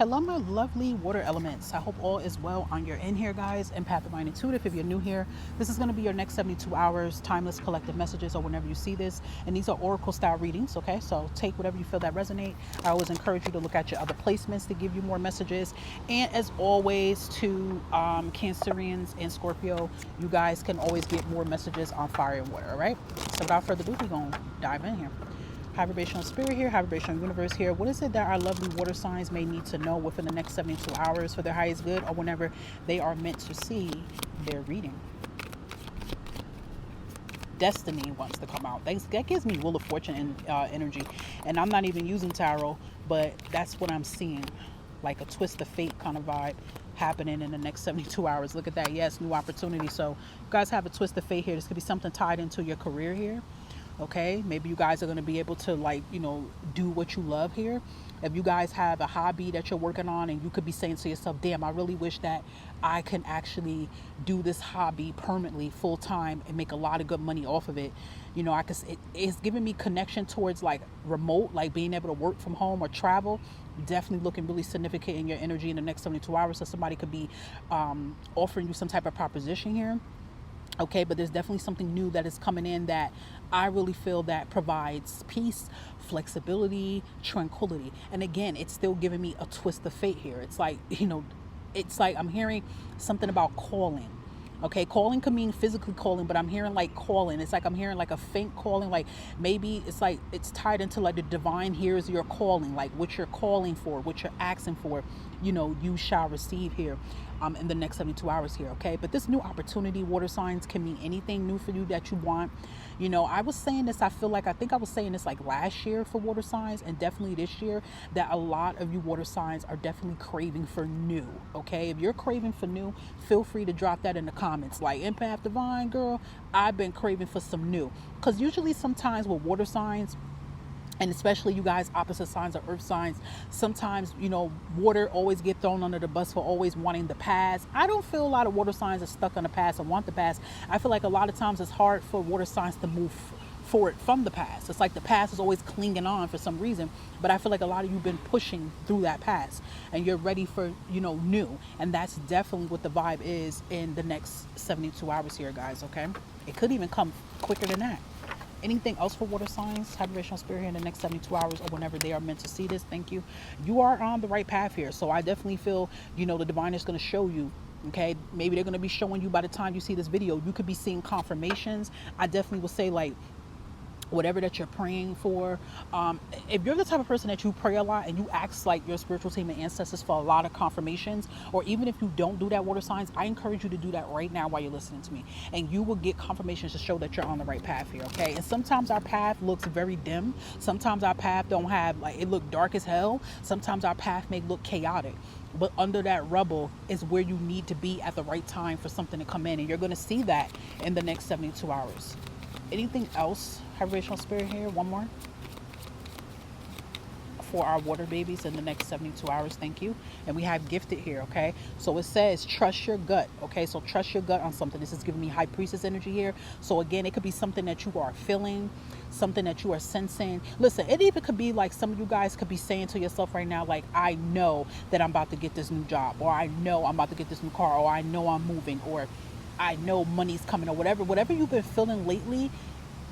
Hello, my lovely water elements. I hope all is well on your end here, guys. Empath Divine Intuitive. If you're new here, this is going to be your next 72 hours, timeless collective messages, or whenever you see this. And these are oracle style readings, okay? So take whatever you feel that resonate. I always encourage you to look at your other placements to give you more messages. And as always, to Cancerians and Scorpio, you guys can always get more messages on fire and water, all right? So without further ado, we're going to dive in here. High vibrational spirit here, high vibrational universe here. What is it that our lovely water signs may need to know within the next 72 hours for their highest good, or whenever they are meant to see their reading? Destiny wants to come out. That gives me Wheel of Fortune energy. And I'm not even using tarot, but that's what I'm seeing. Like a twist of fate kind of vibe happening in the next 72 hours. Look at that. Yes, new opportunity. So you guys have a twist of fate here. This could be something tied into your career here. Okay, maybe you guys are going to be able to, like, you know, do what you love here. If you guys have a hobby that you're working on, and you could be saying to yourself, damn, I really wish that I can actually do this hobby permanently, full time, and make a lot of good money off of it. You know, it's giving me connection towards like remote, like being able to work from home or travel. Definitely looking really significant in your energy in the next 72 hours. So somebody could be offering you some type of proposition here. Okay, but there's definitely something new that is coming in that I really feel that provides peace, flexibility, tranquility. And again, it's still giving me a twist of fate here. It's like, you know, it's like I'm hearing something about calling. Okay, calling could mean physically calling, but I'm hearing like calling. It's like I'm hearing like a faint calling, like maybe it's like it's tied into like the divine hears your calling, like what you're calling for, what you're asking for, you know, you shall receive here in the next 72 hours here, okay? But this new opportunity, water signs, can mean anything new for you that you want. You know, I was saying this, I think I was saying this like last year for water signs, and definitely this year, that a lot of you water signs are definitely craving for new, okay? If you're craving for new, feel free to drop that in the comments. Like, Empath Divine, girl, I've been craving for some new. Because usually sometimes with water signs, and especially you guys opposite signs or earth signs, sometimes, you know, water always get thrown under the bus for always wanting the past. I don't feel a lot of water signs are stuck on the past and want the past. I feel like a lot of times it's hard for water signs to move forward from the past. It's like the past is always clinging on for some reason, but I feel like a lot of you have been pushing through that past and you're ready for, you know, new. And that's definitely what the vibe is in the next 72 hours here, guys, okay? It could even come quicker than that. Anything else for water signs, vibrational spirit here in the next 72 hours or whenever they are meant to see this? Thank you. You are on the right path here. So I definitely feel, you know, the divine is going to show you. Okay, maybe they're going to be showing you by the time you see this video. You could be seeing confirmations. I definitely would say, like, whatever that you're praying for, if you're the type of person that you pray a lot and you ask like your spiritual team and ancestors for a lot of confirmations, or even if you don't do that, water signs, I encourage you to do that right now while you're listening to me, and you will get confirmations to show that you're on the right path here. Okay, and sometimes our path looks very dim. Sometimes our path don't have, like, it look dark as hell. Sometimes our path may look chaotic, but under that rubble is where you need to be at the right time for something to come in, and you're going to see that in the next 72 hours. Anything else, vibrational spirit here? One more for our water babies in the next 72 hours. Thank you. And we have gifted here, okay? So it says trust your gut, okay? So trust your gut on something. This is giving me high priestess energy here. So again, it could be something that you are feeling, something that you are sensing. Listen, it even could be like some of you guys could be saying to yourself right now, like, I know that I'm about to get this new job, or I know I'm about to get this new car, or I know I'm moving, or I know money's coming, or whatever you've been feeling lately.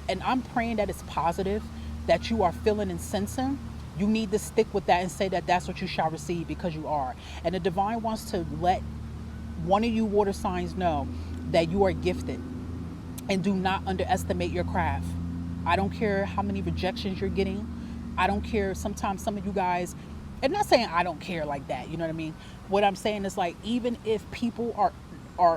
And I'm praying that it's positive, that you are feeling and sensing. You need to stick with that and say that that's what you shall receive, because you are. And the divine wants to let one of you water signs know that you are gifted, and do not underestimate your craft. I don't care how many rejections you're getting. I don't care. Sometimes some of you guys, and not saying I don't care like that, you know what I mean? What I'm saying is, like, even if people are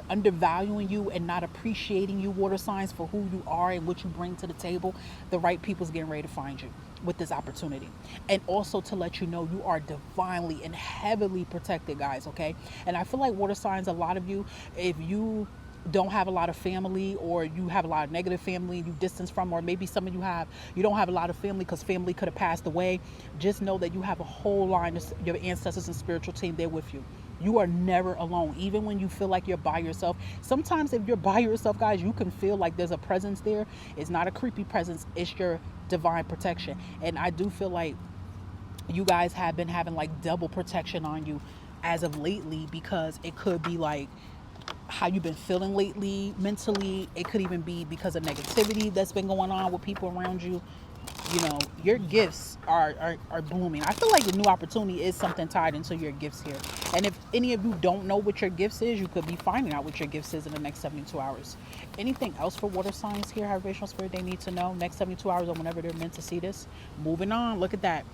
undervaluing you and not appreciating you, water signs, for who you are and what you bring to the table, the right people's getting ready to find you with this opportunity. And also to let you know you are divinely and heavily protected, guys, okay? And I feel like water signs, a lot of you, if you don't have a lot of family, or you have a lot of negative family you distance from, or maybe some of you don't have a lot of family because family could have passed away, just know that you have a whole line of your ancestors and spiritual team there with you. You are never alone, even when you feel like you're by yourself. Sometimes if you're by yourself, guys, you can feel like there's a presence there. It's not a creepy presence. It's your divine protection. And I do feel like You guys have been having like double protection on you as of lately, because it could be like how you've been feeling lately mentally. It could even be because of negativity that's been going on with people around you. You know, your gifts are blooming. I feel like the new opportunity is something tied into your gifts here. And if any of you don't know what your gifts is, you could be finding out what your gifts is in the next 72 hours. Anything else for water signs here, high vibrational spirit, they need to know next 72 hours or whenever they're meant to see this? Moving on, look at that.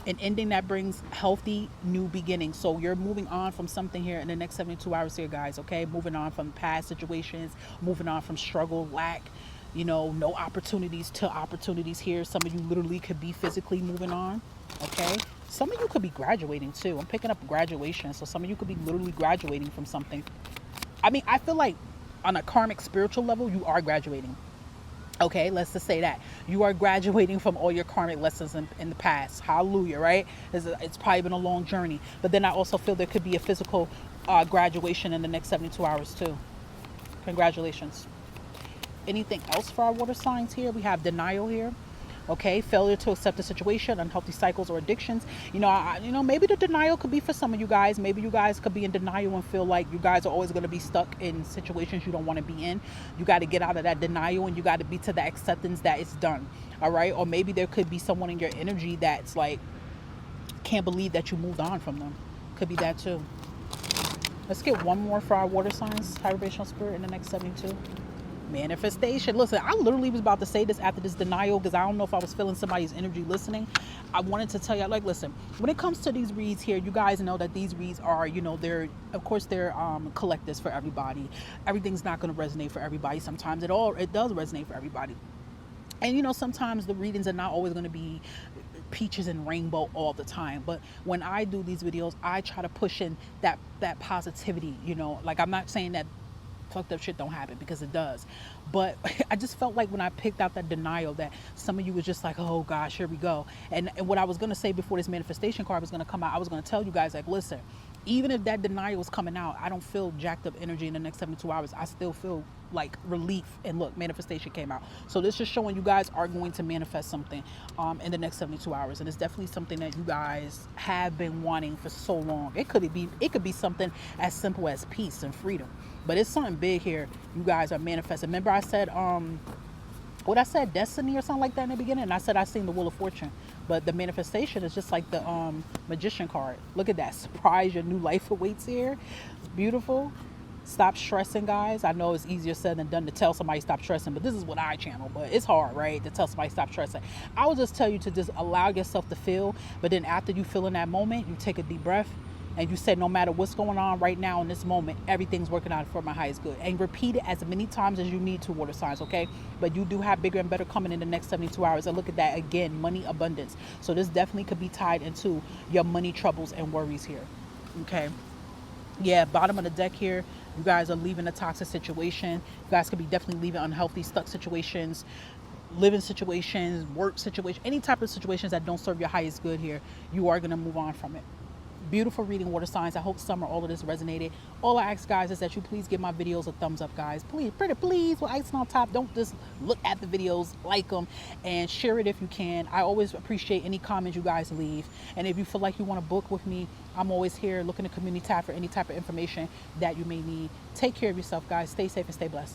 An ending that brings healthy new beginnings. So you're moving on from something here in the next 72 hours here, guys. Okay, moving on from past situations, moving on from struggle, lack, you know, no opportunities to opportunities here. Some of you literally could be physically moving on. Okay, some of you could be graduating too. I'm picking up graduation, so some of you could be literally graduating from something. I mean, I feel like on a karmic spiritual level, you are graduating. Okay, let's just say that you are graduating from all your karmic lessons in the past. Hallelujah, right? It's probably been a long journey, but then I also feel there could be a physical graduation in the next 72 hours too. Congratulations. Anything else for our water signs here? We have denial here. Okay, failure to accept the situation, unhealthy cycles or addictions. Maybe the denial could be for some of you guys. Maybe you guys could be in denial and feel like you guys are always going to be stuck in situations you don't want to be in. You got to get out of that denial, and you got to be to the acceptance that it's done. All right, or maybe there could be someone in your energy that's like can't believe that you moved on from them. Could be that too. Let's get one more for our water signs, high vibrational spirit, in the next 72. Manifestation. Listen, I literally was about to say this after this denial, because I don't know if I was feeling somebody's energy listening. I wanted to tell you, like, listen, when it comes to these reads here, you guys know that these reads are, they're, of course, they're collectives for everybody. Everything's not going to resonate for everybody. Sometimes it does resonate for everybody. And sometimes the readings are not always going to be peaches and rainbow all the time, but when I do these videos, I try to push in that positivity. Like, I'm not saying that fucked up shit don't happen, because it does, but I just felt like when I picked out that denial, that some of you was just like, oh gosh, here we go. And what I was going to say before this manifestation card was going to come out, I was going to tell you guys, like, listen, even if that denial is coming out, I don't feel jacked up energy in the next 72 hours. I still feel like relief. And look, manifestation came out. So this is showing you guys are going to manifest something in the next 72 hours. And it's definitely something that you guys have been wanting for so long. It could be something as simple as peace and freedom. But it's something big here. You guys are manifesting. Remember I said, what I said, destiny or something like that in the beginning? And I said I seen the Wheel of Fortune. But the manifestation is just like the magician card. Look at that. Surprise, your new life awaits here. It's beautiful. Stop stressing, guys. I know it's easier said than done to tell somebody stop stressing, but this is what I channel. But it's hard, right, to tell somebody stop stressing. I would just tell you to just allow yourself to feel. But then after you feel in that moment, you take a deep breath. And you said, no matter what's going on right now in this moment, everything's working out for my highest good. And repeat it as many times as you need to, water signs, okay? But you do have bigger and better coming in the next 72 hours. And look at that again, money abundance. So this definitely could be tied into your money troubles and worries here, okay? Yeah, bottom of the deck here, you guys are leaving a toxic situation. You guys could be definitely leaving unhealthy, stuck situations, living situations, work situations, any type of situations that don't serve your highest good here. You are going to move on from it. Beautiful reading, water signs. I hope some or all of this resonated. All I ask, guys, is that you please give my videos a thumbs up, guys. Please, pretty please, with icing on top. Don't just look at the videos, like them, and share it if you can. I always appreciate any comments you guys leave. And if you feel like you want to book with me, I'm always here. Look in the community tab for any type of information that you may need. Take care of yourself, guys. Stay safe and stay blessed.